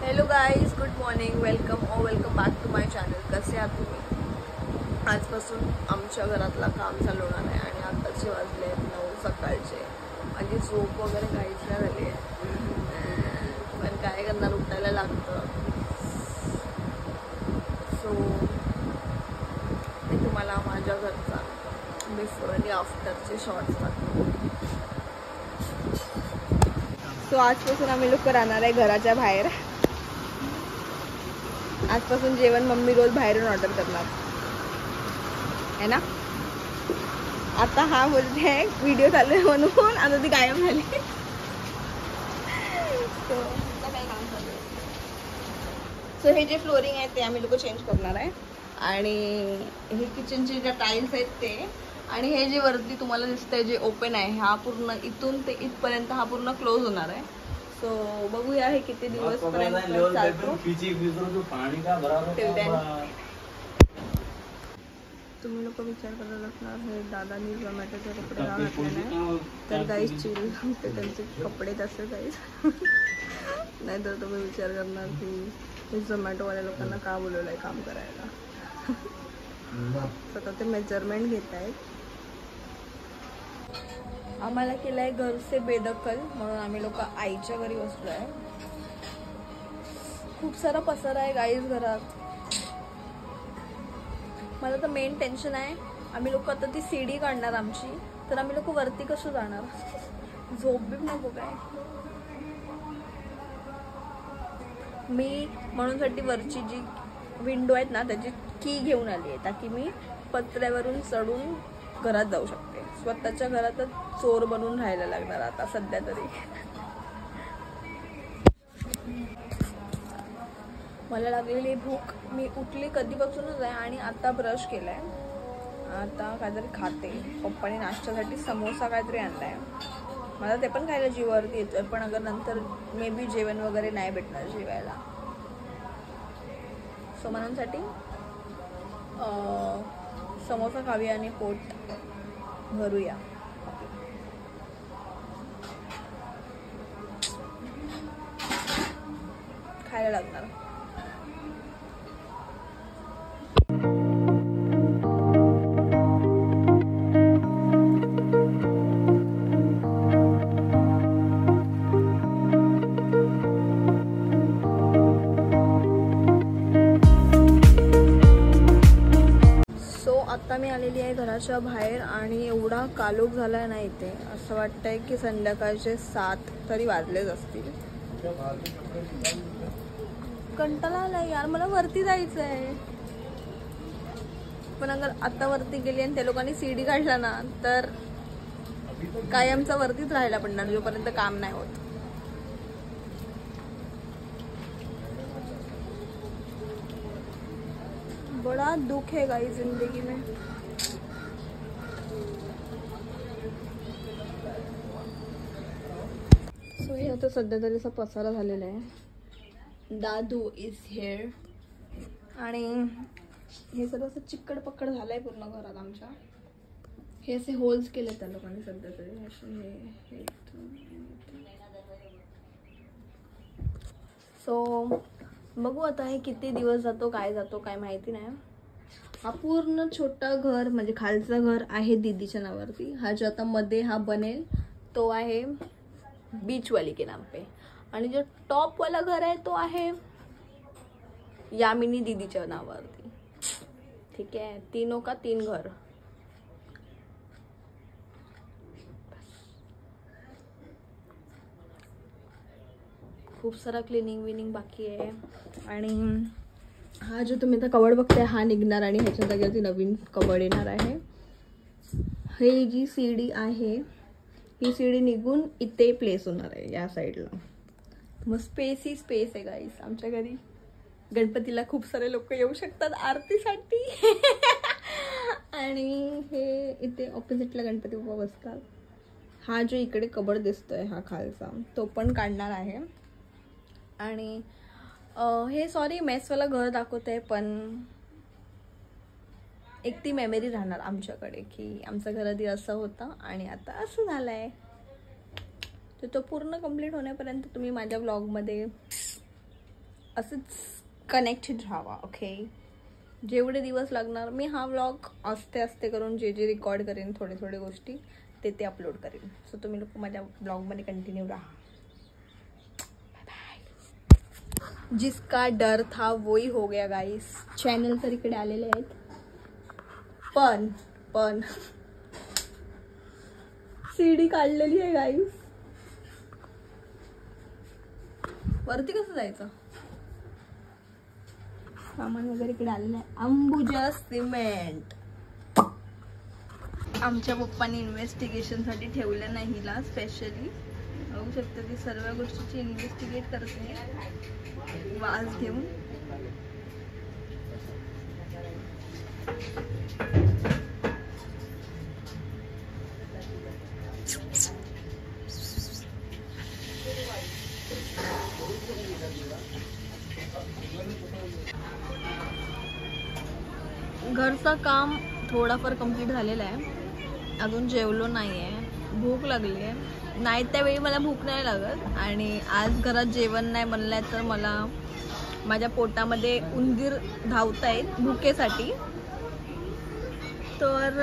Hello guys, good morning, welcome back to my channel. कसे आहात तुम्ही? आजपासून आमच्या घरातला काम चालू होणार आहे आणि आताचे वाजले 9 सकाळचे. माझी झोप वगैरे काहीच नाही झाली आहे, पण काय करणार, उठायला लागतं. सो मी तुम्हाला माझ्या घरचा बिफोर आणि आफ्टरचे शॉर्ट्स दाखवतो. सो आजपासून आम्ही लोक राहणार आहे घराच्या बाहेर. आजपासून जेवण मम्मी रोज बाहेरून ऑर्डर करणार है ना. आता हा बोलते व्हिडिओ चालू आहे म्हणून, आता ती गायब झाली. सो हे जे फ्लोरिंग आहे ते आम्ही लोक चेंज करणार आहे आणि हे किचनचे ज्या टाईल्स आहेत ते, आणि हे जे वरती तुम्हाला दिसतंय जे ओपन आहे, हा पूर्ण इथून ते इथपर्यंत हा पूर्ण क्लोज होणार आहे. सो बघूया हे किती दिवस पर्यंत चालतो. तुम्ही लोक विचार करत असणार हे दादानी झोमॅटोचे कपडे का घातले नाही, तर गाईस चिल ते त्यांचे कपडे तसे गाईस. नाहीतर तुम्ही विचार करणार की हे झोमॅटोवाल्या लोकांना का बोलवलंय काम करायला. स्वतः ते मेजरमेंट घेत आहेत. आम्हाला केलंय घरचे बेदखल म्हणून आम्ही लोक आईच्या घरी बसलो आहे. खूप सारा पसारा आहे गाईज घरात. मला तर मेन टेन्शन आहे, आम्ही लोक आता ती सीडी काढणार आमची, तर आम्ही लोक वरती कसं जाणार. झोप बी नको काय. मी म्हणूनसाठी वरची जी विंडो आहेत ना त्याची की घेऊन आली आहे, ताकी मी पत्र्यावरून चढून घरात जाऊ शकते. स्वतःच्या घरातच चोर बनून राहायला लागणार आता सध्या तरी. मला लागलेली भूक, मी उठली कधीपासूनच आहे आणि आता ब्रश केलाय. आता काहीतरी खाते. पप्पाने नाश्त्यासाठी समोसा काहीतरी आणलाय. मला ते पण खायला जीवावरती येतोय, पण अगर नंतर मे बी जेवण वगैरे नाही भेटणार जेवायला, सो म्हणूनसाठी समोसा खाऊया आणि पोट भरूया. खायला लागणार. आता मी आलेली आहे घराच्या बाहेर आणि एवढा कालोख झालाय ना इथे, असं वाटतंय की संध्याकाळचे 7 तरी वाजलेच असतील. कंटाळा आलाय यार, मला वरती जायचं आहे. पण अगर आता वरती गेली आणि त्या लोकांनी सीडी काढला ना, तर कायमचा वरतीच राहायला पडणार जोपर्यंत काम नाही होत. बड़ा दुख है गाइस जिंदगी में. सो हे आता सध्या तरी असा पसारा झालेला आहे. दादू इज हेअर आणि हे सगळं असं चिक्कड पक्कड झालंय पूर्ण घरात आमच्या. हे असे होल्स केले त्या लोकांनी सध्या तरी असे. सो बघू आता हे किती दिवस जातो काय माहिती नाही. हा पूर्ण छोटा घर म्हणजे खालचं घर आहे दीदीच्या नावावरती. हा जो आता मध्ये हा बनेल तो आहे बीचवाली के नाम पे, आणि जो टॉप वाला घर आहे तो आहे यामिनी दीदीच्या नावावरती. ठीक आहे, तीनों का 3 घर. खूप सारा क्लिनिंग विनिंग बाकी आहे. आणि हा जो तुम्ही आता कबड बघताय हा निघणार आणि ह्याच्या जागेवरती नवीन कबड येणार आहे. हे जी सीडी आहे ही सीडी निघून इथे प्लेस होणार आहे या साईडला. मग स्पेस ही स्पेस आहे गाईस आमच्या घरी. गणपतीला खूप सारे लोक येऊ शकतात आरतीसाठी. आणि हे इथे ऑपोजिटला गणपती बाप्पा बसतात. हा जो इकडे कबड दिसतोय हा खालचा तो पण काढणार आहे. आणि हे सॉरी मेसवाला घर दाखवते, पण एक ती मेमरी राहणार आमच्याकडे की आमचं घर आधी असं होतं आणि आता असं झालंय. तर तो पूर्ण कंप्लीट होण्यापर्यंत तुम्ही माझ्या ब्लॉगमध्ये असंच कनेक्टेड राहावा. ओके, जेवढे दिवस लागणार मी हा व्लॉग आस्ते आस्ते करून जे जे रेकॉर्ड करेन थोडे थोडे गोष्टी ते अपलोड करेन. सो तुम्ही लोक माझ्या ब्लॉगमध्ये कंटिन्यू राहा. जिसका डर था वही हो गया गाईस. चॅनल तर इकडे आलेले आहेत पण सीडी काढलेली आहे गाईस. वरती कसं जायचं? सामान वगैरे इकडे आलेलं आहे. अंबुजा सिमेंट आमच्या पप्पांनी इन्व्हेस्टिगेशनसाठी ठेवलं नाही हिला स्पेशली. बघू शकता ती सर्व गोष्टीची इन्व्हेस्टिगेट करते वाज घेऊन. घरचं काम थोडाफार कंप्लीट झालेलं आहे. अजून जेवलो नाही आहे. भूक लागली आहे. नाही त्यावेळी मला भूक नाही लागत आणि आज घरात जेवण नाही बनलंय तर मला माझ्या पोटामध्ये उंदीर धावत आहेत भुकेसाठी. तर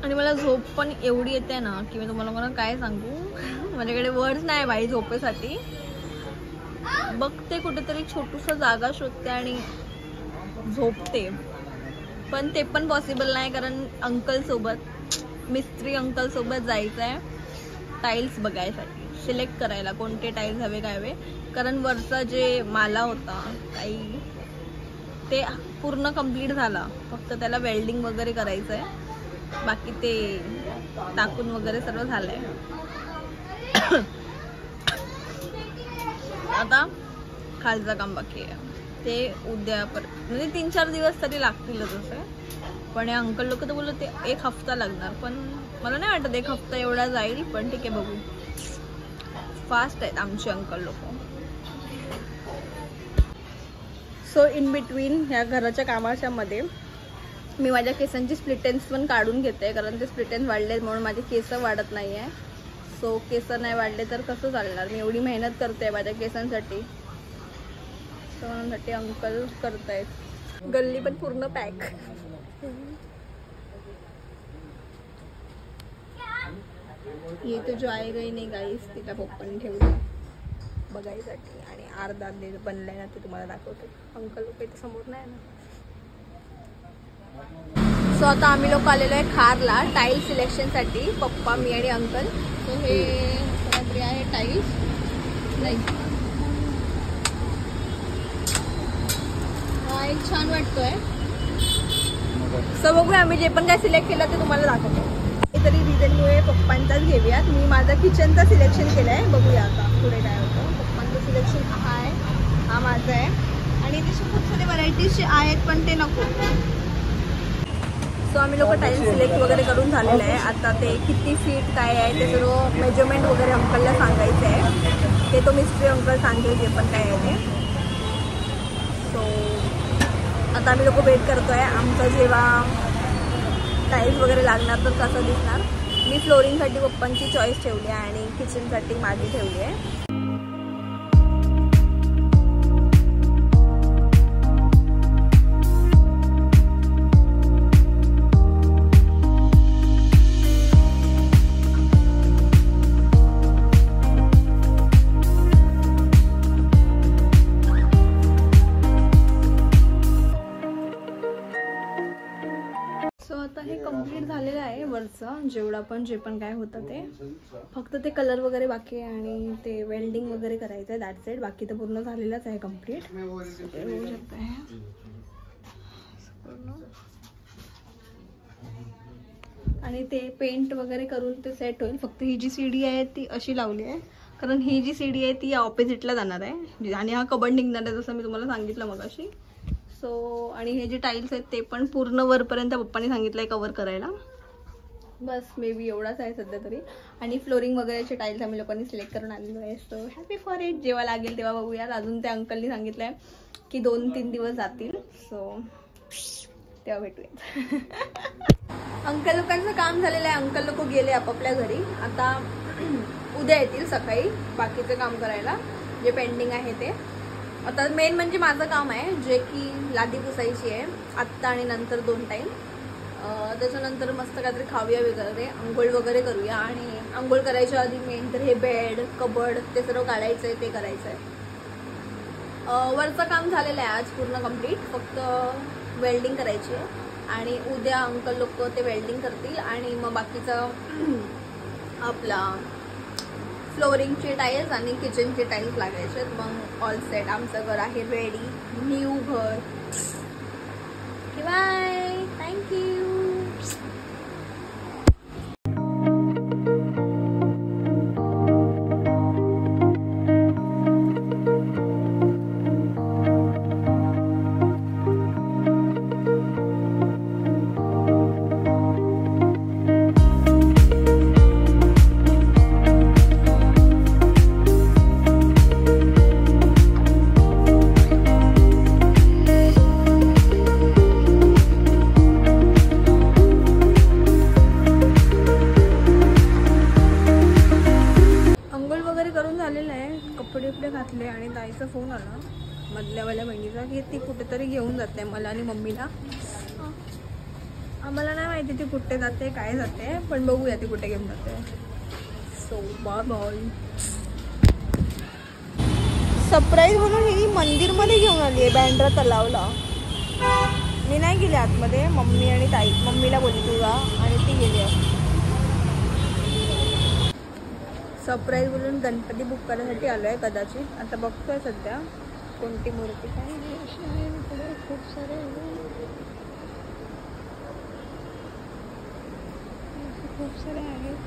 आणि मला झोप पण एवढी येते ना की मी तुम्हाला काय सांगू. माझ्याकडे वर्ड्स नाही बाई झोपेसाठी. बघते कुठेतरी छोटूसा जागा शोधते आणि झोपते. पण ते पण पॉसिबल नाही कारण अंकल सोबत मिस्त्री अंकल सोबत जायचं आहे टाईल्स बघायसाठी. सिलेक्ट करायला कोणते टाईल्स हवे काय हवे. कारण वरचा जे माला होता काही ते पूर्ण कंप्लीट झाला. फक्त त्याला वेल्डिंग वगैरे करायचं आहे. बाकी ते टाकून वगैरे सर्व झालं आहे. आता खालचं काम बाकी आहे. ते उद्या म्हणजे 3-4 दिवस तरी लागतीलच असं. पण हे अंकल लोक तर बोलत ते 1 हफ्ता लागणार. पण मला नाही वाटत 1 हफ्ता एवढा जाईल. पण ठीक आहे बघू. फास्ट आहेत आमचे अंकल लोक. सो इन बिटवीन ह्या घराच्या कामाच्या मध्ये मी माझ्या केसांची स्प्लिट एंड्स पण काढून घेते. कारण ते स्प्लिट एंड्स वाढले म्हणून माझे केस वाढत नाही आहे. सो केस नाही वाढले तर कसं चालणार. मी एवढी मेहनत करते माझ्या केसांसाठी. साठी अंकल करतायत. गल्ली पण पूर्ण पॅक. ये तो जो आएगा ही नहीं गाईस. तिला पप्पांनी ठेवलं बघायसाठी आणि अर्धा बनलाय ना ते तुम्हाला दाखवते. अंकल लोक इथे समोर नाही ना. सो आता आम्ही लोक आलेलो आहे खारला टाईल सिलेक्शनसाठी. पप्पा मी आणि अंकल. सो हे सगळं आहे टाईल्स. नाही हा एक छान वाटतोय. सो बघूया आम्ही जे पण काय सिलेक्ट केलं ते तुम्हाला दाखवतो. तरी रिझनमुळे पप्पांचाच घेऊयात. मी माझा किचनचा सिलेक्शन केलाय. बघूया आता पुढे काय होतं. पप्पांचं सिलेक्शन हा आहे. हा माझा आहे. आणि तसे खूप सारे व्हरायटीजचे आहेत पण ते नको. सो आम्ही लोक टाईल्स सिलेक्ट वगैरे करून झालेलं आहे. आता ते किती फीट काय आहे ते सर्व मेजरमेंट वगैरे अंकलला सांगायचं आहे. ते तो मिस्त्री अंकल सांगेल जे पण काय आहे ते. सो आता आम्ही लोक वेट करतोय. आमचं जेव्हा टाईल्स वगैरे लागणार तर कसं दिसणार. मी फ्लोरिंगसाठी पप्पांची चॉईस ठेवली आहे आणि किचनसाठी माझी ठेवली आहे. आता हे कंप्लीट झालेलं आहे वरचं जेवढं पण जे पण काय होतं ते. फक्त ते कलर वगैरे बाकी आहे आणि ते वेल्डिंग वगैरे करायचं आहे. दॅट साईड बाकी तर पूर्ण झालेलंच आहे कंप्लीट. होऊ शकतं आणि ते पेंट वगैरे करून ते सेट होईल. फक्त ही जी सीडी आहे ती अशी लावली आहे कारण ही जी सीडी आहे ती ऑपोजिटला जाणार आहे आणि हा कबड निघणार आहे जसं मी तुम्हाला सांगितलं मगाशी. सो आणि हे जे टाईल्स आहेत ते पण पूर्ण वरपर्यंत पप्पांनी सांगितलं आहे कवर करायला. बस मे बी एवढाच आहे सध्या तरी. आणि फ्लोरिंग वगैरेचे टाईल्स आम्ही लोकांनी सिलेक्ट करून आणलेलो आहे. So happy for it. जेव्हा लागेल तेव्हा बघूयात. अजून त्या अंकलनी सांगितलं आहे की 2-3 दिवस जातील. सो तेव्हा भेटूयात. अंकल लोकांचं काम झालेलं आहे. अंकल लोक गेले आपापल्या घरी. आता उद्या येतील सकाळी बाकीचं काम करायला. जे पेंडिंग आहे ते. आता मेन म्हणजे माझं काम आहे जे की लादी पुसायची आहे आत्ता आणि नंतर 2 टाईम. त्याच्यानंतर मस्त काहीतरी खाऊया वगैरे, आंघोळ वगैरे करूया. आणि आंघोळ करायच्या आधी मेन तर हे बेड कबड ते सर्व काढायचं आहे, ते करायचं आहे. वरचं काम झालेलं आहे आज पूर्ण कंप्लीट, फक्त वेल्डिंग करायची आहे. आणि उद्या अंकल लोक ते वेल्डिंग करतील आणि मग बाकीचं आपला फ्लोरिंगचे टाईल्स आणि किचनचे टाईल्स लागायचे. मग ऑल सेट, आमचं घर आहे रेडी, न्यू घर. Bye, thank you. कपडे घातले आणि ताईचा फोन आला मधल्यावाल्या बहिणीचा की ती कुठेतरी घेऊन जाते मला आणि मम्मीला. आम्हाला नाही माहिती ती कुठे जाते काय जाते, पण बघूया ती कुठे घेऊन जाते. So bye bye. सरप्राईज म्हणून ही मंदिरमध्ये घेऊन आली आहे बँड्रा तलावला. मी नाही गेले आतमध्ये, मम्मी आणि ताई. मम्मीला बोलली तुला आणि ती गेली आहे. सरप्राईज बोलून गणपती बुक करण्यासाठी आलो आहे कदाचित. आता बघतोय सध्या कोणती मूर्ती काय अशी आहे. पुढे खूप सारे आहेत.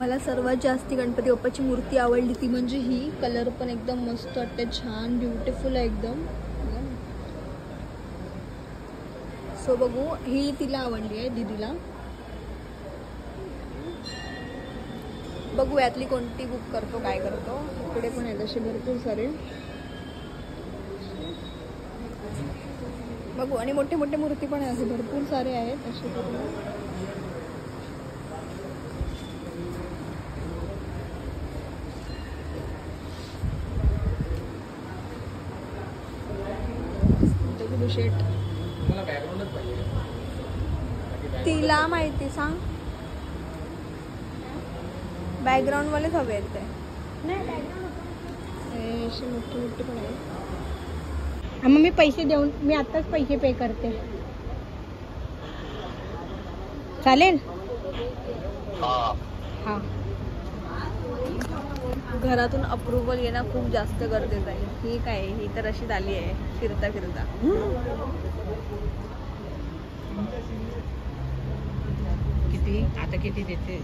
मला सर्वात जास्ती गणपती बाप्पाची मूर्ती आवडली ती म्हणजे ही. कलर पण एकदम मस्त वाटते, छान ब्युटिफुल आहे एकदम. सो बघू, ही तिला आवडली आहे दीदीला. बघू यातली कोणती बुक करतो, काय करतो. इकडे पण आहेत असे भरपूर सारे. बघू, आणि मोठे मोठे मूर्ती पण आहे असे भरपूर सारे आहेत असे पूर्ण. शेट तिला माहिती सांग. बॅकग्राऊंड वालेच हवे आहेत ते. असे मोठे मोठे पण आहे. मग मी पैसे देऊन, मी आताच पैसे पे करते, चालेल? हां. घरातून अप्रुव्हल येणं खूप जास्त गरजेचं आहे. ही काय, ही तर अशी झाली आहे फिरता फिरता. आता किती देते.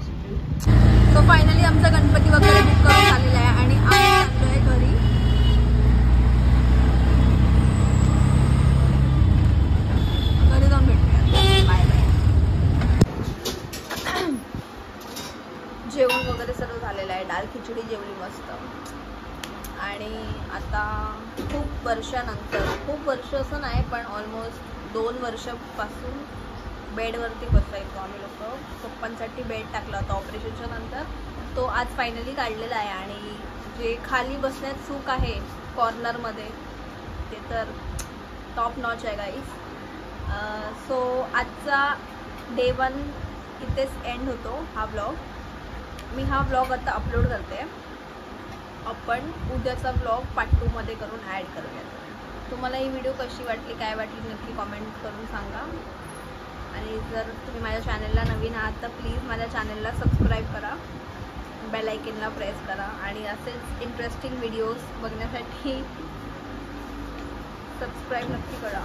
सो फायनली आमचा गणपती वगैरे बुक करून झालेला आहे आणि आम्ही जातोय घरी. घरी जाऊन भेटूया. Bye bye. जेवण वगैरे सर्व झालेलं आहे. डाळ खिचडी जेवली मस्त. आणि आता खूप वर्षानंतर, खूप वर्ष असं नाही पण ऑलमोस्ट 2 वर्षापासून बेडवरती बसायचो आम्ही लोक. पप्पांसाठी बेड टाकला होता ऑपरेशनच्या नंतर, तो आज फायनली काढलेला आहे. आणि जे खाली बसण्यात सुख आहे कॉर्नरमध्ये ते तर टॉप नॉच आहे गाईज. सो आजचा डे 1 इथेच एंड होतो हा ब्लॉग. मी हा ब्लॉग आता अपलोड करते. आपण उद्याचा ब्लॉग पार्ट 2 मध्ये करून ॲड करूया. तुम्हाला ही व्हिडिओ कशी वाटली, काय वाटली नक्की कॉमेंट करून सांगा. आणि जर तुम्ही माझ्या चॅनलला नवीन आहात तर प्लीज माझ्या चॅनलला सबस्क्राईब करा, बेल आयकनला प्रेस करा. आणि असेच इंटरेस्टिंग व्हिडिओज बघण्यासाठी सबस्क्राईब नक्की करा.